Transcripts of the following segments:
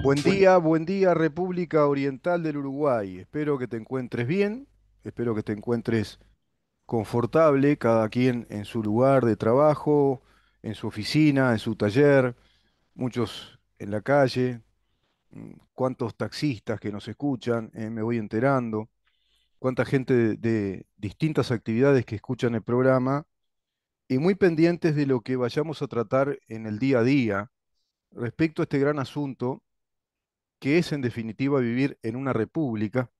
Buen día República Oriental del Uruguay. Espero que te encuentres bien, espero que te encuentres confortable, cada quien en su lugar de trabajo, en su oficina, en su taller, muchos en la calle, cuántos taxistas que nos escuchan, me voy enterando, cuánta gente de distintas actividades que escuchan el programa y muy pendientes de lo que vayamos a tratar en el día a día respecto a este gran asunto que es en definitiva vivir en una república,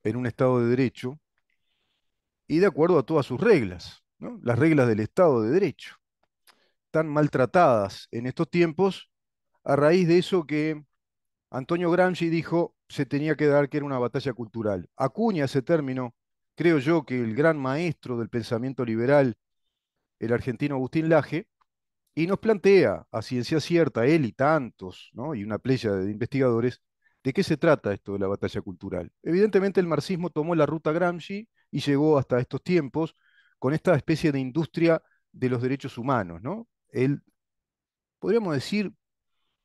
en un Estado de Derecho y de acuerdo a todas sus reglas, ¿no? Las reglas del Estado de Derecho, tan maltratadas en estos tiempos a raíz de eso que Antonio Gramsci dijo se tenía que dar, que era una batalla cultural. Acuña ese término, creo yo que el gran maestro del pensamiento liberal, el argentino Agustín Laje, y nos plantea a ciencia cierta, él y tantos, ¿no? Y una playa de investigadores, de qué se trata esto de la batalla cultural. Evidentemente el marxismo tomó la ruta Gramsci y llegó hasta estos tiempos con esta especie de industria de los derechos humanos, ¿no? Podríamos decir,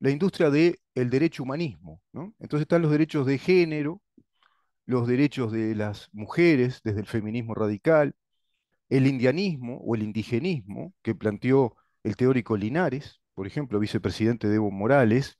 la industria del derecho humanismo, ¿no? Entonces están los derechos de género, los derechos de las mujeres desde el feminismo radical, el indianismo o el indigenismo que planteó el teórico Linares, por ejemplo, vicepresidente de Evo Morales,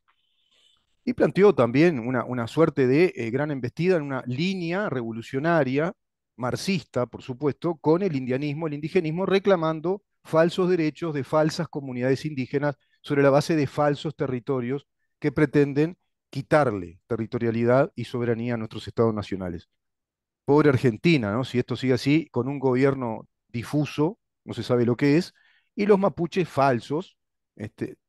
y planteó también una suerte de gran embestida en una línea revolucionaria, marxista, por supuesto, con el indianismo, el indigenismo, reclamando falsos derechos de falsas comunidades indígenas sobre la base de falsos territorios que pretenden quitarle territorialidad y soberanía a nuestros estados nacionales. Pobre Argentina, ¿no? Si esto sigue así, con un gobierno difuso, no se sabe lo que es, y los mapuches falsos,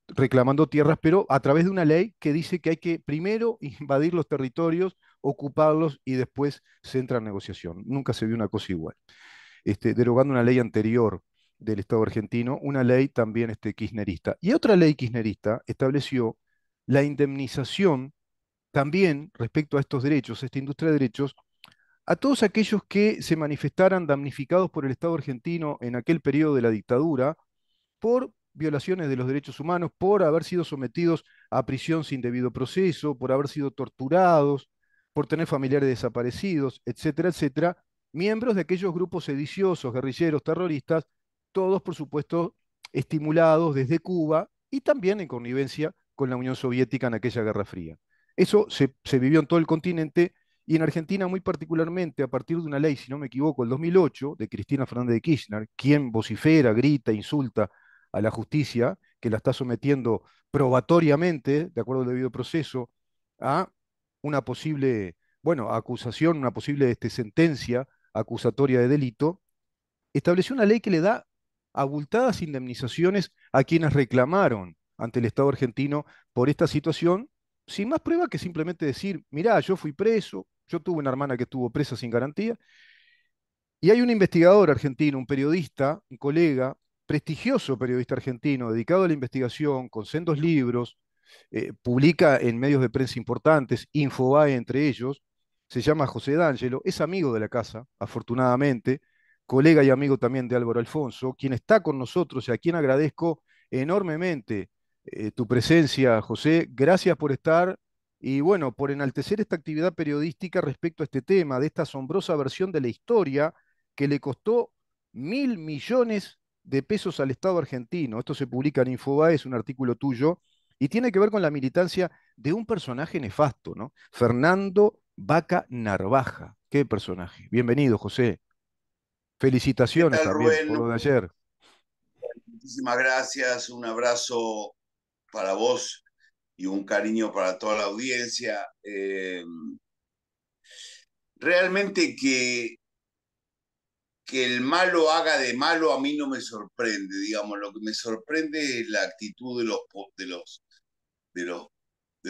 reclamando tierras, pero a través de una ley que dice que hay que primero invadir los territorios, ocuparlos y después se entra en negociación. Nunca se vio una cosa igual. Derogando una ley anterior del Estado argentino, una ley también kirchnerista. Y otra ley kirchnerista estableció la indemnización también respecto a estos derechos, esta industria de derechos, a todos aquellos que se manifestaran damnificados por el Estado argentino en aquel periodo de la dictadura por violaciones de los derechos humanos, por haber sido sometidos a prisión sin debido proceso, por haber sido torturados, por tener familiares desaparecidos, etcétera, etcétera, miembros de aquellos grupos sediciosos, guerrilleros, terroristas, todos, por supuesto, estimulados desde Cuba y también en connivencia con la Unión Soviética en aquella Guerra Fría. Eso se vivió en todo el continente y en Argentina muy particularmente a partir de una ley, si no me equivoco, el 2008, de Cristina Fernández de Kirchner, quien vocifera, grita, insulta a la justicia, que la está sometiendo probatoriamente, de acuerdo al debido proceso, a una posible, bueno, acusación, una posible sentencia acusatoria de delito, estableció una ley que le da abultadas indemnizaciones a quienes reclamaron ante el Estado argentino por esta situación, sin más prueba que simplemente decir, mirá, yo fui preso, yo tuve una hermana que estuvo presa sin garantía, y hay un investigador argentino, un periodista, un colega, prestigioso periodista argentino, dedicado a la investigación, con sendos libros, publica en medios de prensa importantes, Infobae entre ellos, se llama José D'Angelo, es amigo de la casa, afortunadamente, colega y amigo también de Álvaro Alfonso, quien está con nosotros y a quien agradezco enormemente tu presencia, José. Gracias por estar y bueno, por enaltecer esta actividad periodística respecto a este tema, de esta asombrosa versión de la historia que le costó 1.000 millones de pesos al Estado argentino. Esto se publica en Infobae, es un artículo tuyo, y tiene que ver con la militancia de un personaje nefasto, ¿no? Fernando Vaca Narvaja. Qué personaje. Bienvenido, José. ¿Qué Felicitaciones tal, también Rubén? por lo de ayer. Muchísimas gracias, un abrazo para vos y un cariño para toda la audiencia. Realmente que el malo haga de malo a mí no me sorprende, digamos, lo que me sorprende es la actitud de los, de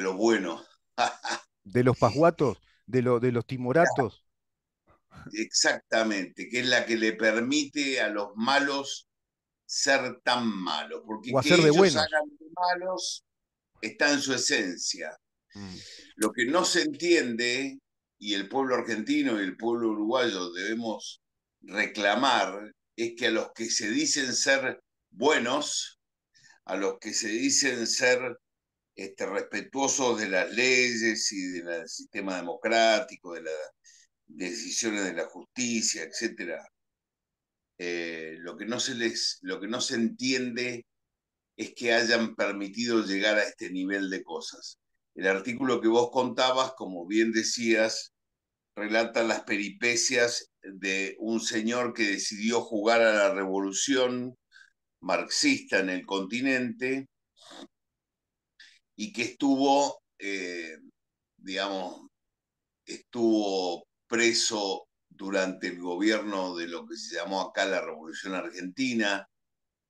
los buenos. De los pajuatos, de los timoratos, Exactamente, que es la que le permite a los malos ser tan malos, porque o hacer que de ellos buenos. hagan de malos está en su esencia. Mm. Lo que no se entiende, y el pueblo argentino y el pueblo uruguayo debemos reclamar, es que a los que se dicen ser buenos, a los que se dicen ser respetuosos de las leyes y del sistema democrático, de las decisiones de la justicia, etcétera, lo que no se entiende es que hayan permitido llegar a este nivel de cosas. El artículo que vos contabas, como bien decías, relata las peripecias de un señor que decidió jugar a la revolución marxista en el continente y que digamos, estuvo preso durante el gobierno de lo que se llamó acá la Revolución Argentina,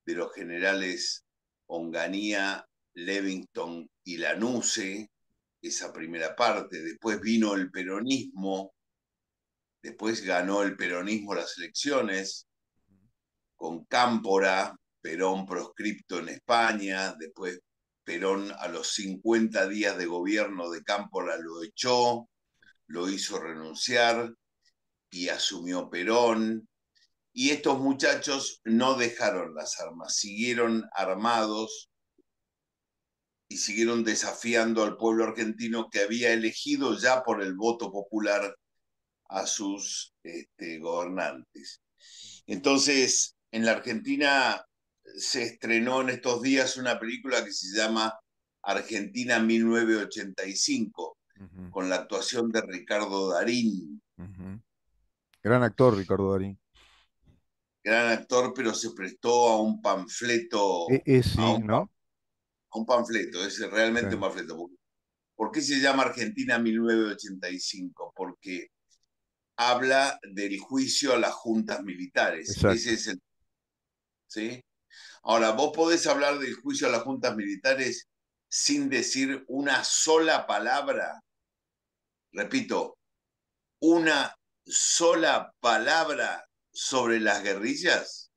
de los generales Onganía, Levington y Lanusse, esa primera parte. Después vino el peronismo, después ganó el peronismo las elecciones con Cámpora, Perón proscripto en España, después Perón a los 50 días de gobierno de Cámpora lo echó, lo hizo renunciar y asumió Perón. Y estos muchachos no dejaron las armas, siguieron armados y siguieron desafiando al pueblo argentino que había elegido ya por el voto popular a sus gobernantes. Entonces, en la Argentina se estrenó en estos días una película que se llama Argentina 1985, Ujú, con la actuación de Ricardo Darín, ujú. Gran actor, Ricardo Darín. gran actor, pero se prestó a un panfleto, a Sí, un, ¿no? a un panfleto, es Sí, realmente un panfleto. ¿Por qué se llama Argentina 1985? Porque habla del juicio a las juntas militares. Ese exacto. es el, ¿sí? Ahora, vos podés hablar del juicio a las juntas militares sin decir una sola palabra, repito, una sola palabra sobre las guerrillas.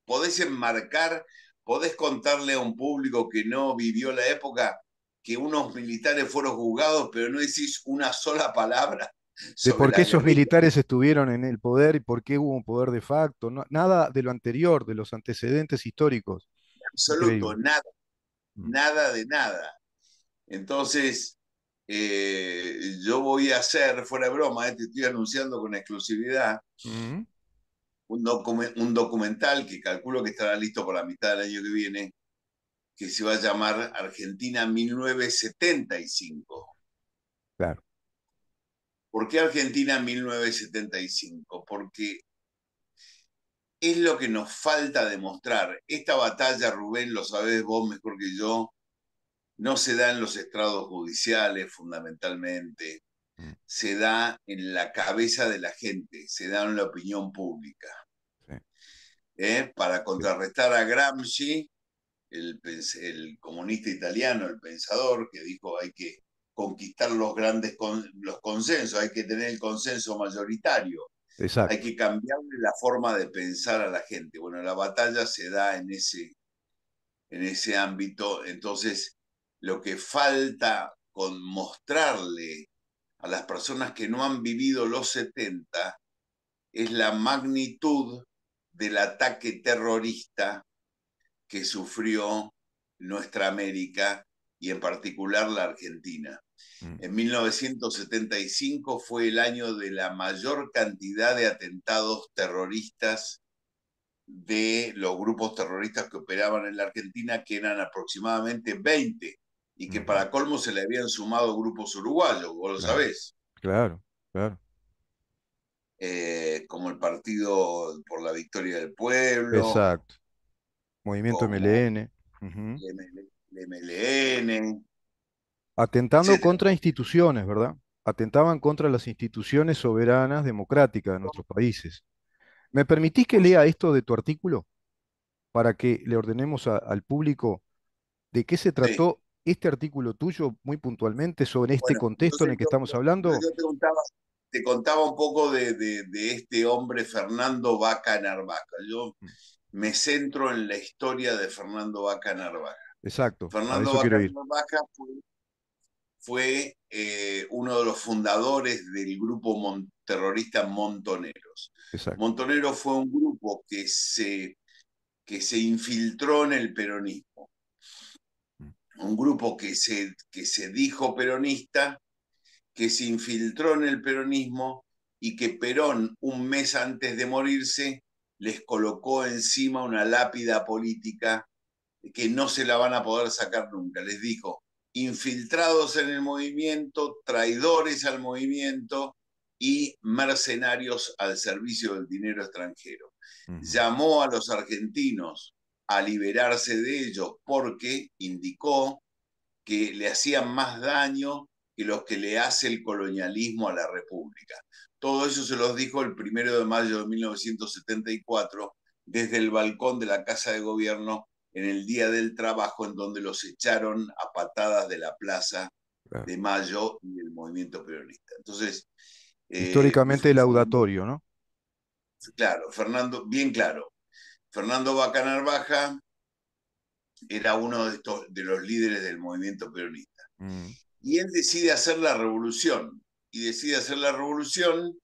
Podés enmarcar, podés contarle a un público que no vivió la época que unos militares fueron juzgados, pero no decís una sola palabra De sobre por qué las esos guerrillas. militares estuvieron en el poder y por qué hubo un poder de facto. Nada de lo anterior, de los antecedentes históricos. Absoluto, Increíble. nada, Mm. nada de nada. Entonces, yo voy a hacer, fuera de broma, te estoy anunciando con exclusividad, Mm, un documental que calculo que estará listo por la mitad del año que viene, que se va a llamar Argentina 1975. claro. ¿Por qué Argentina 1975? Porque es lo que nos falta demostrar. Esta batalla, Rubén, lo sabés vos mejor que yo, no se da en los estrados judiciales fundamentalmente, Mm, se da en la cabeza de la gente, se da en la opinión pública. sí, Para sí. contrarrestar a Gramsci, el comunista italiano, el pensador, que dijo hay que conquistar los consensos, hay que tener el consenso mayoritario, hay Exacto. que cambiarle la forma de pensar a la gente. Bueno, la batalla se da en ese ámbito, entonces lo que falta con mostrarle a las personas que no han vivido los 70 es la magnitud del ataque terrorista que sufrió nuestra América y en particular la Argentina. Mm, En 1975 fue el año de la mayor cantidad de atentados terroristas de los grupos terroristas que operaban en la Argentina, que eran aproximadamente 20, y que ujú. para colmo se le habían sumado grupos uruguayos, vos lo Claro, sabés, claro, claro. como el Partido por la Victoria del Pueblo, Exacto. Movimiento como MLN. Ujú. el MLN, Atentando etcétera. contra instituciones, ¿verdad? Atentaban contra las instituciones soberanas democráticas de nuestros países. ¿Me permitís que Por lea supuesto. esto de tu artículo para que le ordenemos al público de qué se trató este artículo tuyo muy puntualmente sobre este Bueno, contexto en entonces el que estamos hablando? yo te contaba un poco de este hombre Fernando Vaca Narvaja. Yo Mm, me centro en la historia de Fernando Vaca Narvaja. exacto, a Fernando eso Vaca quiero ir. Narvaja fue uno de los fundadores del grupo terrorista Montoneros. Exacto. Montoneros fue un grupo que se que se infiltró en el peronismo. Un grupo que se dijo peronista, que se infiltró en el peronismo y que Perón, un mes antes de morirse, les colocó encima una lápida política que no se la van a poder sacar nunca. Les dijo, infiltrados en el movimiento, traidores al movimiento y mercenarios al servicio del dinero extranjero. Ujú. Llamó a los argentinos a liberarse de ellos porque indicó que le hacían más daño que los que le hace el colonialismo a la República. Todo eso se los dijo el 1 de mayo de 1974 desde el balcón de la Casa de Gobierno en el Día del Trabajo, en donde los echaron a patadas de la Plaza Claro. de Mayo y el movimiento peronista. Entonces, Históricamente laudatorio, ¿no? claro, Fernando, bien claro, Fernando Bacanar Baja era uno de los líderes del movimiento peronista. Mm. Y él decide hacer la revolución. Y decide hacer la revolución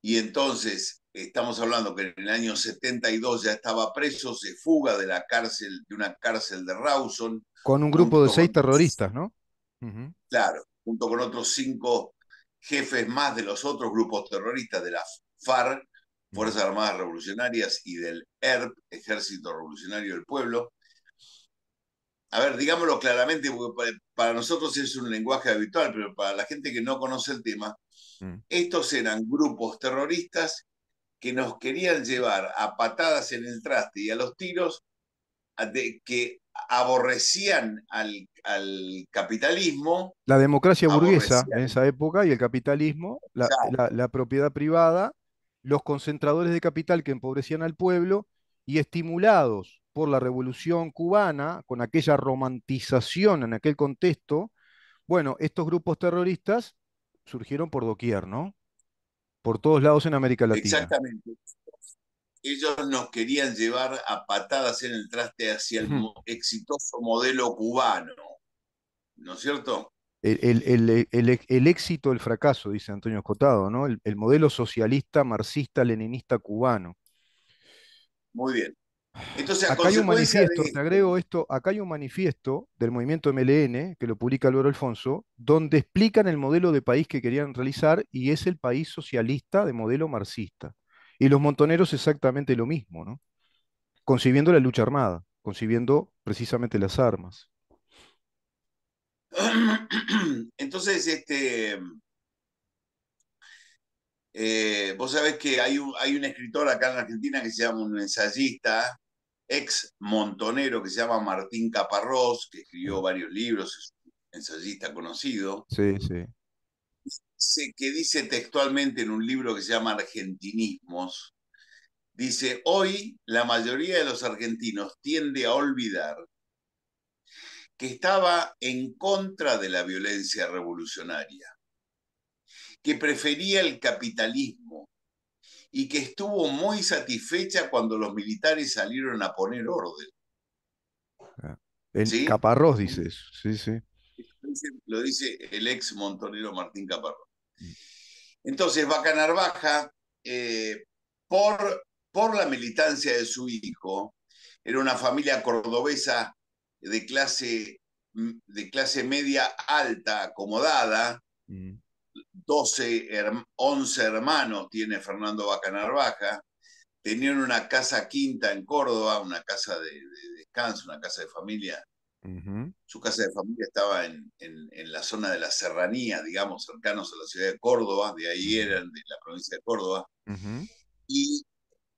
y entonces estamos hablando que en el año 72 ya estaba preso, se fuga de la cárcel, de una cárcel de Rawson, Con un grupo de junto 6 con, terroristas, ¿no? Ujú. claro, junto con otros 5 jefes más de los otros grupos terroristas de la FARC, Mm. Fuerzas Armadas Revolucionarias, y del ERP, Ejército Revolucionario del Pueblo. A ver, digámoslo claramente, porque para nosotros es un lenguaje habitual, pero para la gente que no conoce el tema, Mm. estos eran grupos terroristas que nos querían llevar a patadas en el traste y a los tiros, que aborrecían al capitalismo, La democracia burguesa en aborrecían, esa época y el capitalismo, la propiedad privada, los concentradores de capital que empobrecían al pueblo y estimulados por la Revolución cubana, con aquella romantización en aquel contexto, bueno, estos grupos terroristas surgieron por doquier, ¿no? Por todos lados en América Latina. exactamente. Ellos nos querían llevar a patadas en el traste hacia el exitoso modelo cubano, ¿no es cierto? El éxito, el fracaso, dice Antonio Escotado, ¿no? El modelo socialista, marxista, leninista cubano. Muy bien. Entonces, a Acá hay un consecuencia de manifiesto, te esto, agrego esto, acá hay un manifiesto del movimiento MLN, que lo publica Álvaro Alfonso, donde explican el modelo de país que querían realizar y es el país socialista de modelo marxista. Y los montoneros exactamente lo mismo, ¿no? Concibiendo la lucha armada, concibiendo precisamente las armas. entonces, vos sabés que hay un escritor acá en Argentina que se llama, un ensayista, ex montonero, que se llama Martín Caparrós, que escribió Ah, varios libros, es un ensayista conocido, sí, sí. que dice textualmente en un libro que se llama Argentinismos, dice, hoy la mayoría de los argentinos tiende a olvidar que estaba en contra de la violencia revolucionaria, que prefería el capitalismo y que estuvo muy satisfecha cuando los militares salieron a poner orden. Ah. En ¿Sí? Caparrós dice eso, sí, sí. Lo dice el ex montonero Martín Caparrós. Mm. Entonces, Bacanar Baja, eh, por la militancia de su hijo, era una familia cordobesa de clase media alta, acomodada, Mm. 11 hermanos tiene Fernando Bacanar Baja, tenían una casa quinta en Córdoba, una casa de descanso, una casa de familia. Ujú. Su casa de familia estaba en la zona de la serranía, digamos, cercanos a la ciudad de Córdoba, de ahí Ujú. eran de la provincia de Córdoba. Ujú. Y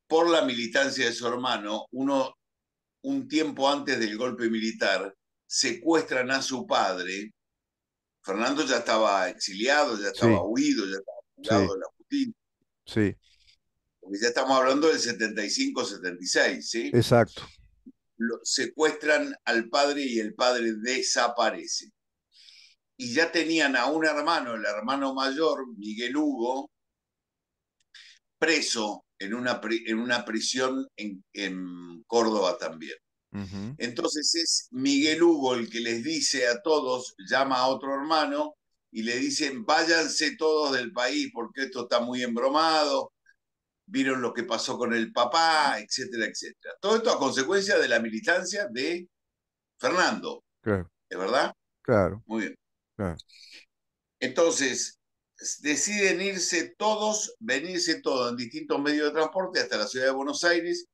por la militancia de su hermano, un tiempo antes del golpe militar, secuestran a su padre. Fernando ya estaba exiliado, ya estaba Sí, huido, ya estaba sí, fugado de la justicia, sí, porque ya estamos hablando del 75-76, ¿sí? exacto. Secuestran al padre y el padre desaparece. Y ya tenían a un hermano, el hermano mayor, Miguel Hugo, preso en una prisión en Córdoba también. Ujú. Entonces es Miguel Hugo el que les dice a todos, llama a otro hermano y le dicen, váyanse todos del país porque esto está muy embromado. vieron lo que pasó con el papá, etcétera, etcétera. Todo esto a consecuencia de la militancia de Fernando, claro, ¿es verdad? claro, Muy bien. claro. Entonces, deciden irse todos, venirse todos en distintos medios de transporte hasta la ciudad de Buenos Aires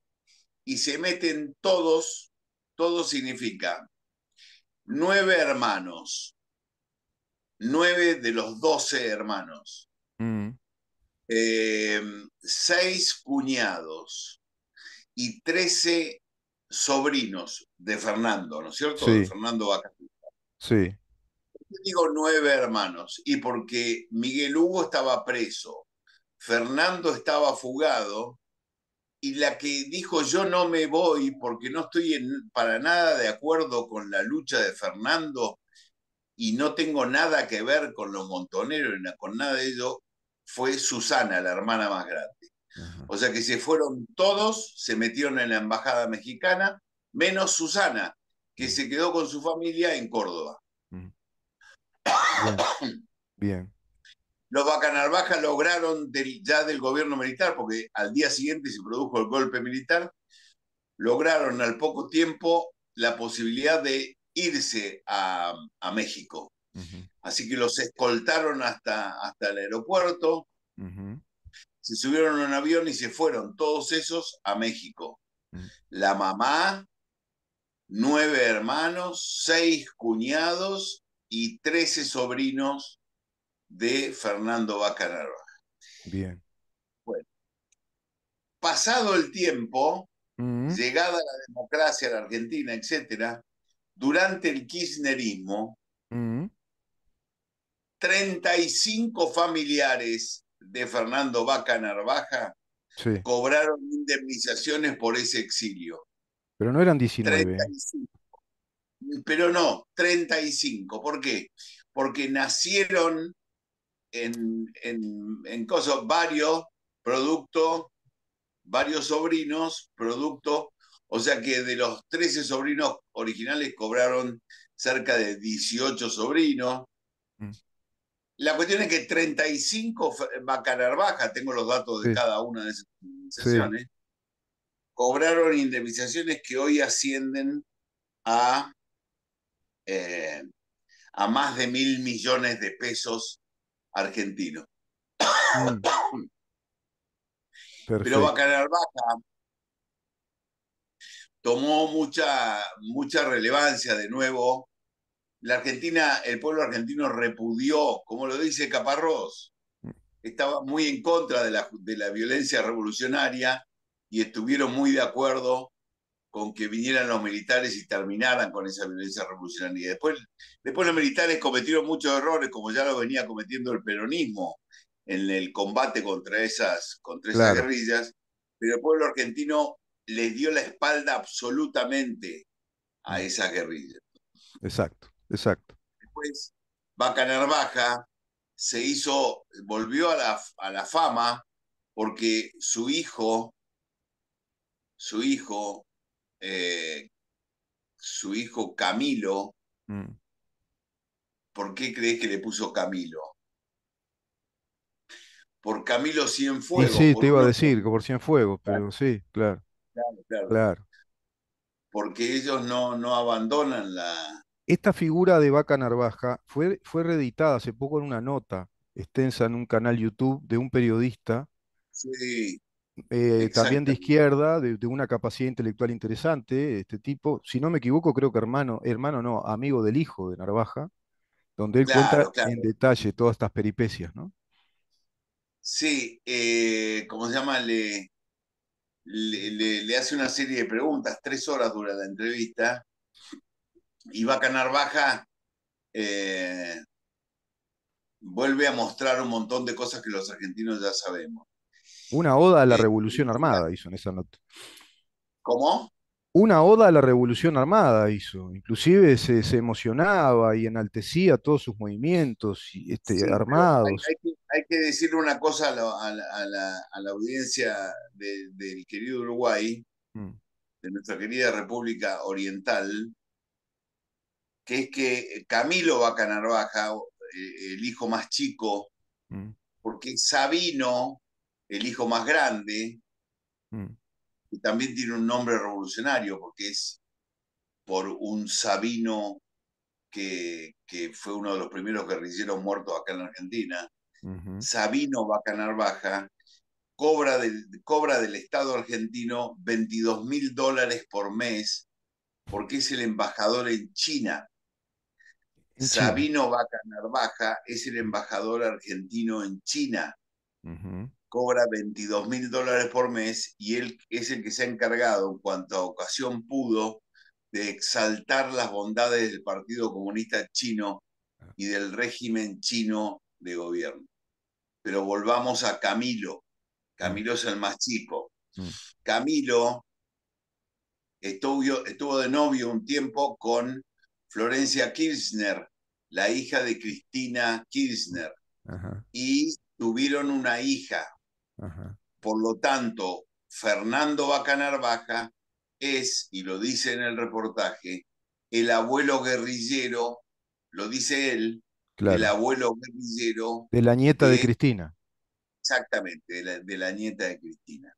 y se meten todos, todo significa 9 hermanos, 9 de los 12 hermanos, Mm, 6 cuñados y 13 sobrinos de Fernando, ¿no es cierto? De sí, Fernando Vaca. sí. Digo 9 hermanos, y porque Miguel Hugo estaba preso, Fernando estaba fugado, y la que dijo yo no me voy porque no estoy para nada de acuerdo con la lucha de Fernando y no tengo nada que ver con los montoneros ni con nada de ello, fue Susana, la hermana más grande. Ajá, O sea que se fueron todos, se metieron en la embajada mexicana, menos Susana, que mm, se quedó con su familia en Córdoba. mm. Bien, bien. Los Bacanarvaja lograron ya del gobierno militar, porque al día siguiente se produjo el golpe militar, lograron al poco tiempo la posibilidad de irse a México. Ujú, Así que los escoltaron hasta el aeropuerto, ujú, se subieron a un avión y se fueron todos esos a México. mm, La mamá, 9 hermanos, 6 cuñados y 13 sobrinos de Fernando Bacanarva. bien. Bueno, pasado el tiempo, Mm, llegada la democracia a la Argentina, etcétera, durante el kirchnerismo, mm, 35 familiares de Fernando Vaca Narvaja sí, cobraron indemnizaciones por ese exilio. pero no eran treinta 19. y cinco Pero no, 35. ¿Por qué? Porque nacieron en cosas, varios sobrinos, producto, o sea que de los 13 sobrinos originales cobraron cerca de 18 sobrinos. Mm, La cuestión es que 35 Bacanarvaja, tengo los datos de sí, cada una de esas sí. indemnizaciones, cobraron indemnizaciones que hoy ascienden a, eh, a más de 1.000 millones de pesos argentinos. Mm, Pero perfecto. Bacanarvaja tomó mucha relevancia de nuevo. La Argentina, el pueblo argentino repudió, como lo dice Caparrós, Mm, estaba muy en contra de la violencia revolucionaria y estuvieron muy de acuerdo con que vinieran los militares y terminaran con esa violencia revolucionaria. Después los militares cometieron muchos errores, como ya lo venía cometiendo el peronismo en el combate contra esas claro, guerrillas, pero el pueblo argentino les dio la espalda absolutamente a mm, esas guerrillas. exacto, exacto. Después, Vaca Narvaja volvió a la fama porque su hijo, eh, su hijo Camilo. Mm. ¿Por qué crees que le puso Camilo? Por Camilo Y Cienfuegos, sí, te por iba a uno decir que por Cienfuegos, claro, pero sí, claro, claro, claro. porque ellos no abandonan la. Esta figura de Vaca Narvaja fue reeditada hace poco en una nota extensa en un canal YouTube de un periodista, Sí, también de exactamente. izquierda, de una capacidad intelectual interesante, este tipo, si no me equivoco, creo que hermano no, amigo del hijo de Narvaja, donde él cuenta Claro, en claro. detalle todas estas peripecias, ¿no? Sí, ¿cómo se llama? Le hace una serie de preguntas, 3 horas dura la entrevista, y Vaca Narvaja eh, vuelve a mostrar un montón de cosas que los argentinos ya sabemos. Una oda a la Eh, Revolución Armada hizo en esa nota. ¿Cómo? Una oda a la Revolución Armada hizo, inclusive se emocionaba y enaltecía todos sus movimientos Sí, pero hay, armados. hay que, hay que decirle una cosa a la audiencia del querido Uruguay, Mm, de nuestra querida República Oriental, que es que Camilo Vaca Narvaja, el hijo más chico, mm, porque Sabino el hijo más grande, mm, que también tiene un nombre revolucionario porque es por un Sabino que fue uno de los primeros guerrilleros muertos acá en la Argentina. ujú. Sabino Vaca Narvaja cobra del Estado argentino $22.000 por mes porque es el embajador en China. En China. Sabino Vaca Narvaja es el embajador argentino en China. Ujú, Cobra $22.000 por mes y él es el que se ha encargado, en cuanto a ocasión pudo, de exaltar las bondades del Partido Comunista Chino y del régimen chino de gobierno. Pero volvamos a Camilo. mm, Camilo es el más chico. mm, Camilo estuvo de novio un tiempo con Florencia Kirchner, la hija de Cristina mm. Kirchner, Ajá, y tuvieron una hija. ajá, Por lo tanto, Fernando Vaca Narvaja es, y lo dice en el reportaje, el abuelo guerrillero, lo dice él, el claro. abuelo guerrillero De la nieta de de, Cristina. exactamente, de la nieta de Cristina.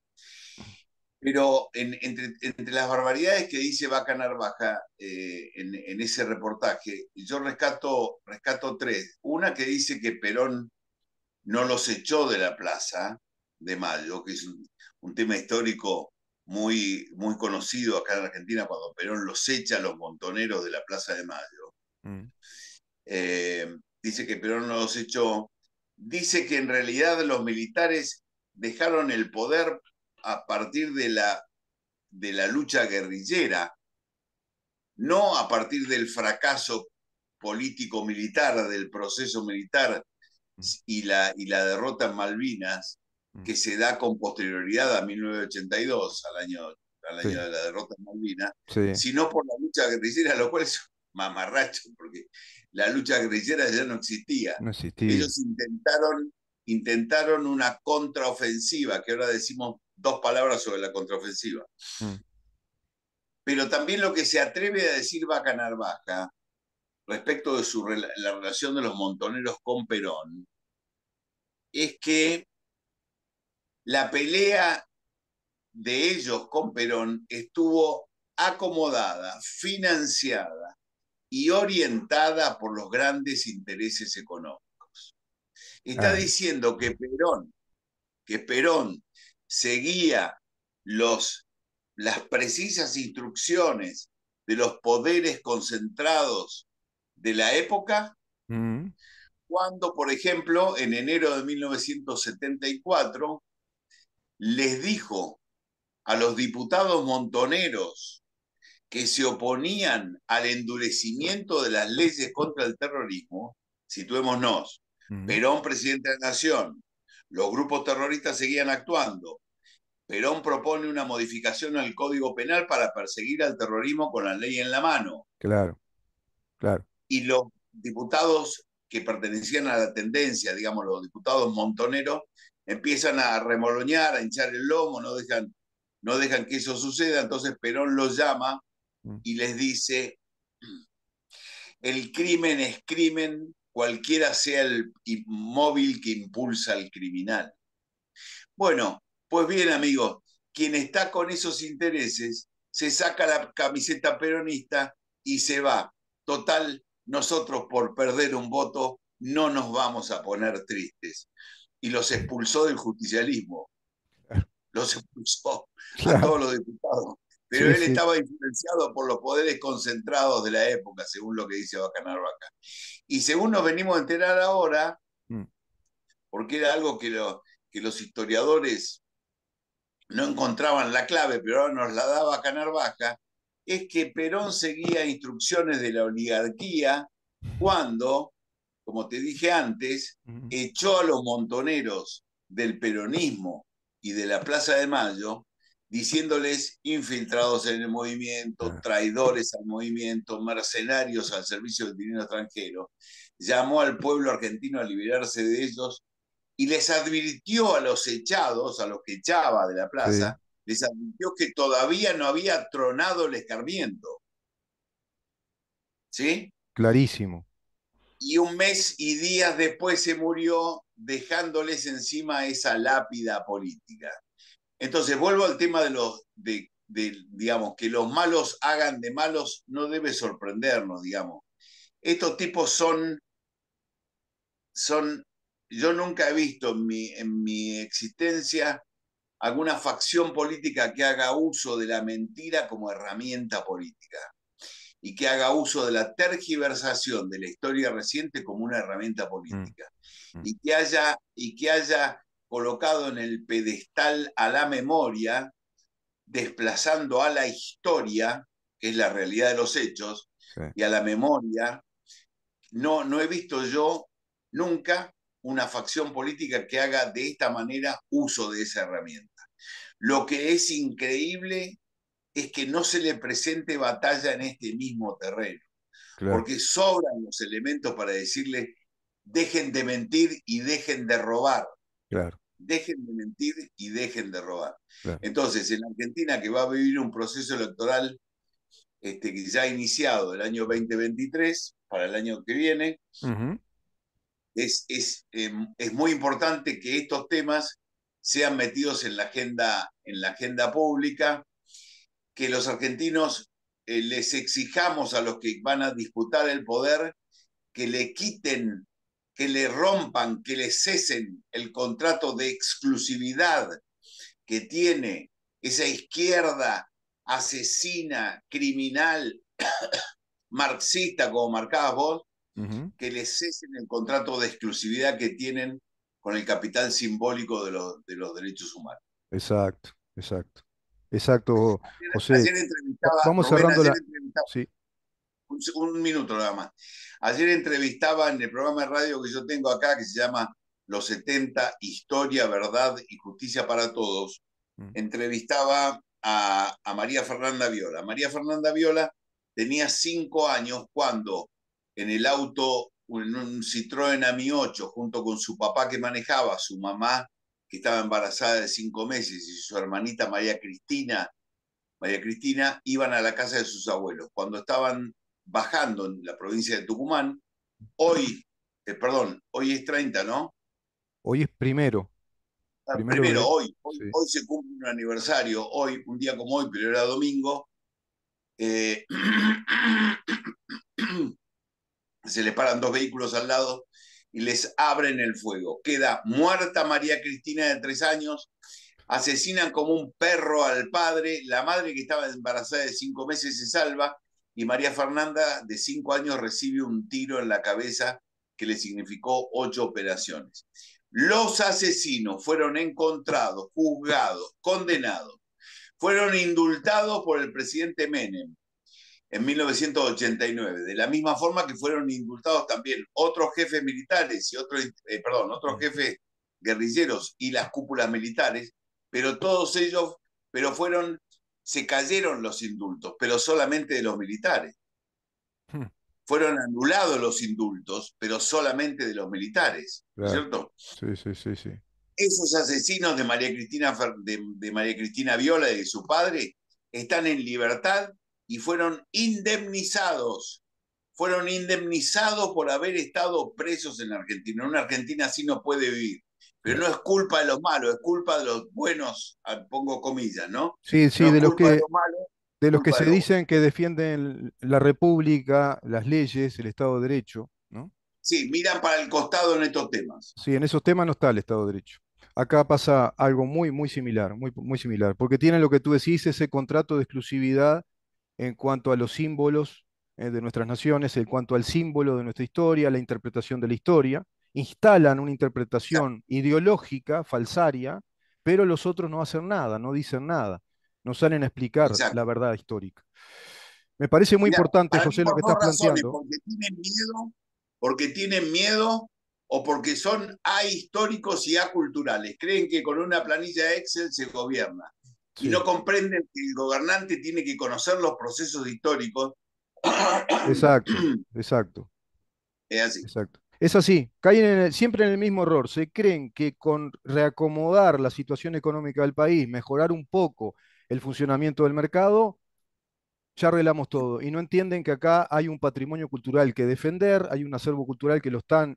Pero entre las barbaridades que dice Vaca Narvaja en ese reportaje, yo rescato tres. Una que dice que Perón no los echó de la Plaza de Mayo, que es un tema histórico muy conocido acá en Argentina, cuando Perón los echa a los montoneros de la Plaza de Mayo. Mm, Dice que Perón no los echó. Dice que en realidad los militares dejaron el poder a partir de la lucha guerrillera, no a partir del fracaso político-militar, del proceso militar mm, y la derrota en Malvinas, mm. que se da con posterioridad a 1982, al año Sí, de la derrota en Malvinas, sí, sino por la lucha guerrillera, lo cual es mamarracho, porque la lucha guerrillera ya no existía. no existía. Ellos intentaron una contraofensiva, que ahora decimos dos palabras sobre la contraofensiva. Mm, Pero también lo que se atreve a decir Vaca Narvaja respecto de la relación de los montoneros con Perón es que la pelea de ellos con Perón estuvo acomodada, financiada y orientada por los grandes intereses económicos. Está ah, diciendo que Perón seguía las precisas instrucciones de los poderes concentrados de la época, mm, cuando, por ejemplo, en enero de 1974 les dijo a los diputados montoneros que se oponían al endurecimiento de las leyes contra el terrorismo, situémonos, mm, Perón, presidente de la Nación, los grupos terroristas seguían actuando, Perón propone una modificación al Código Penal para perseguir al terrorismo con la ley en la mano, claro, claro. y los diputados que pertenecían a la tendencia, digamos, los diputados montoneros, empiezan a remoloñar, a hinchar el lomo, no dejan que eso suceda, entonces Perón los llama Mm, y les dice, el crimen es crimen, cualquiera sea el móvil que impulsa al criminal. Bueno, pues bien amigos, quien está con esos intereses se saca la camiseta peronista y se va. Total, nosotros por perder un voto no nos vamos a poner tristes. Y los expulsó del justicialismo, claro, los expulsó a claro, todos los diputados. Pero sí, él sí. estaba influenciado por los poderes concentrados de la época, según lo que dice Bacanar Vaca. Y según nos venimos a enterar ahora, Mm, porque era algo que los historiadores no encontraban la clave, pero ahora nos la daba Canarvaja, es que Perón seguía instrucciones de la oligarquía cuando, como te dije antes, mm, echó a los montoneros del peronismo y de la Plaza de Mayo, diciéndoles infiltrados en el movimiento, ah, traidores al movimiento, mercenarios al servicio del dinero extranjero. Llamó al pueblo argentino a liberarse de ellos y les advirtió a los echados, a los que echaba de la sí, plaza, les advirtió que todavía no había tronado el escarmiento. ¿Sí? clarísimo. y un mes y días después se murió dejándoles encima esa lápida política. Entonces, vuelvo al tema digamos, que los malos hagan de malos no debe sorprendernos, digamos. Estos tipos son yo nunca he visto en mi existencia alguna facción política que haga uso de la mentira como herramienta política y que haga uso de la tergiversación de la historia reciente como una herramienta Mm, política mm, y que haya colocado en el pedestal a la memoria, desplazando a la historia, que es la realidad de los hechos, sí, y a la memoria. No he visto yo nunca una facción política que haga de esta manera uso de esa herramienta. Lo que es increíble es que no se le presente batalla en este mismo terreno, claro, porque sobran los elementos para decirle dejen de mentir y dejen de robar, claro, dejen de mentir y dejen de robar. claro. Entonces, en Argentina, que va a vivir un proceso electoral que ya ha iniciado el año 2023, para el año que viene, Ujú, es muy importante que estos temas sean metidos en la agenda pública, que los argentinos les exijamos a los que van a disputar el poder que le quiten, que le rompan, que le cesen el contrato de exclusividad que tiene esa izquierda asesina, criminal, marxista, como marcabas vos, ujú. que les cesen el contrato de exclusividad que tienen con el capital simbólico de los derechos humanos. Exacto, exacto. Exacto, José. Ayer entrevistaba, Vamos Rubén, cerrando ayer la... entrevistaba, Sí. un minuto nada más. Ayer entrevistaba en el programa de radio que yo tengo acá, que se llama Los 70 Historia, Verdad y Justicia para Todos, Mm. entrevistaba a María Fernanda Viola. María Fernanda Viola tenía 5 años cuando en el auto, en un Citroën Ami 8, junto con su papá que manejaba, su mamá que estaba embarazada de 5 meses y su hermanita María Cristina, iban a la casa de sus abuelos. Cuando estaban bajando en la provincia de Tucumán, hoy es 30, ¿no? Hoy es primero, primero Primero, de... hoy, Sí. hoy se cumple un aniversario, hoy, un día como hoy, pero era domingo, eh, se les paran dos vehículos al lado y les abren el fuego. Queda muerta María Cristina de 3 años, asesinan como un perro al padre, la madre que estaba embarazada de 5 meses se salva y María Fernanda de 5 años recibe un tiro en la cabeza que le significó 8 operaciones. Los asesinos fueron encontrados, juzgados, condenados, fueron indultados por el presidente Menem en 1989, de la misma forma que fueron indultados también otros jefes militares y otros Mm. jefes guerrilleros y las cúpulas militares, pero todos ellos, pero se cayeron los indultos, pero solamente de los militares. Mm, Fueron anulados los indultos, pero solamente de los militares, ¿no es claro. cierto? Sí, sí, sí, sí. Esos asesinos de María Cristina Viola y de su padre están en libertad y fueron indemnizados por haber estado presos en Argentina. Una Argentina así no puede vivir. Pero no Claro. es culpa de los malos, es culpa de los buenos, pongo comillas, ¿no? Sí, No sí, es culpa de los malos, es de los que culpa de se los dicen buenos. que defienden la República, las leyes, el Estado de Derecho, ¿no? Sí, miran para el costado en estos temas. Sí, en esos temas no está el Estado de Derecho. Acá pasa algo muy, muy similar, muy, muy similar, porque tienen lo que tú decís, ese contrato de exclusividad en cuanto a los símbolos de nuestras naciones, en cuanto al símbolo de nuestra historia, la interpretación de la historia, instalan una Exacto, interpretación ideológica, falsaria, pero los otros no hacen nada, no dicen nada, no salen a explicar la exacto. verdad histórica. Me parece muy Mira, importante, para mí José, lo por que dos estás razones, planteando. porque tienen miedo o porque son ahistóricos y aculturales. Creen que con una planilla Excel se gobierna y no Sí, comprenden que el gobernante tiene que conocer los procesos históricos. exacto, exacto. Es así. Exacto. Es así, caen siempre en el mismo error. Se creen que con reacomodar la situación económica del país, mejorar un poco el funcionamiento del mercado, ya arreglamos todo. Y no entienden que acá hay un patrimonio cultural que defender, hay un acervo cultural que lo están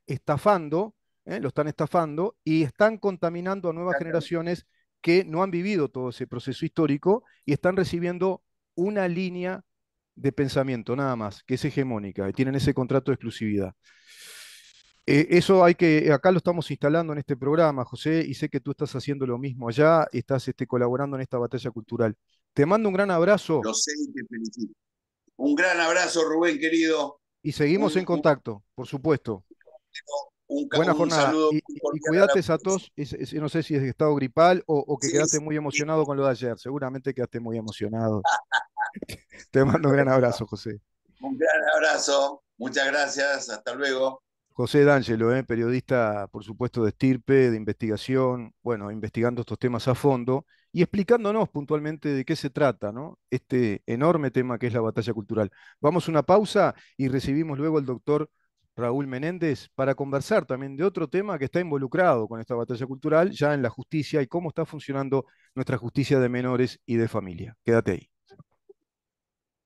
estafando, lo están estafando y están contaminando a nuevas generaciones que no han vivido todo ese proceso histórico y están recibiendo una línea de pensamiento nada más, que es hegemónica, y tienen ese contrato de exclusividad. Eso hay que, acá lo estamos instalando en este programa, José, y sé que tú estás haciendo lo mismo allá, estás colaborando en esta batalla cultural. Te mando un gran abrazo Lo sé y te felicito. Un gran abrazo, Rubén, querido. y seguimos en Un, un, contacto, por supuesto. Buena un jornada saludo y, muy y cordial a la cuídate, audiencia. Satos. No sé si es estado gripal o que Sí, quedaste sí, muy sí. emocionado con lo de ayer. Seguramente quedaste muy emocionado. Te mando un gran abrazo, José. Un gran abrazo. Muchas gracias. Hasta luego. José D'Angelo, periodista, por supuesto, de estirpe, de investigación, bueno, investigando estos temas a fondo y explicándonos puntualmente de qué se trata, ¿no? Este enorme tema que es la batalla cultural. Vamos a una pausa y recibimos luego al doctor Raúl Menéndez para conversar también de otro tema que está involucrado con esta batalla cultural, ya en la justicia y cómo está funcionando nuestra justicia de menores y de familia. Quédate ahí.